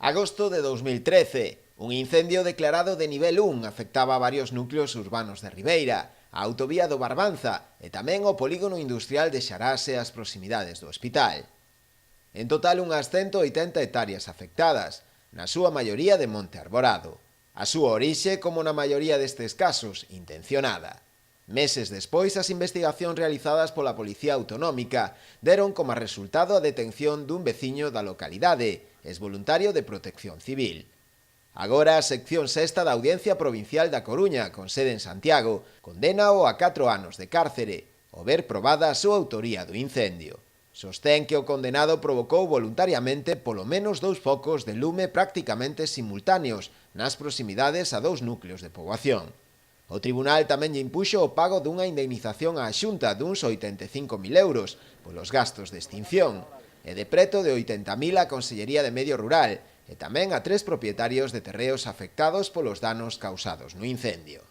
Agosto de 2013. Un incendio declarado de nivel 1 afectaba a varios núcleos urbanos de Ribeira, a autovía do Barbanza e tamén o polígono industrial de Xarás e as proximidades do hospital. En total unhas 180 hectáreas afectadas, na súa maioría de monte arborado. A súa orixe, como na maioría destes casos, intencionada. Meses despois, as investigacións realizadas pola Policía Autonómica deron como resultado a detención dun veciño da localidade, exvoluntario de Protección Civil. Agora, a sección sexta da Audiencia Provincial da Coruña, con sede en Santiago, condena-o a 4 anos de cárcere, ao ver probada a súa autoría do incendio. Sostén que o condenado provocou voluntariamente polo menos 2 focos de lume prácticamente simultáneos nas proximidades a 2 núcleos de poboación. O tribunal tamén lle impuxo o pago dunha indemnización á Xunta duns 85.000 euros polos gastos de extinción e de preto de 80.000 á Consellería de Medio Rural e tamén a 3 propietarios de terreos afectados polos danos causados no incendio.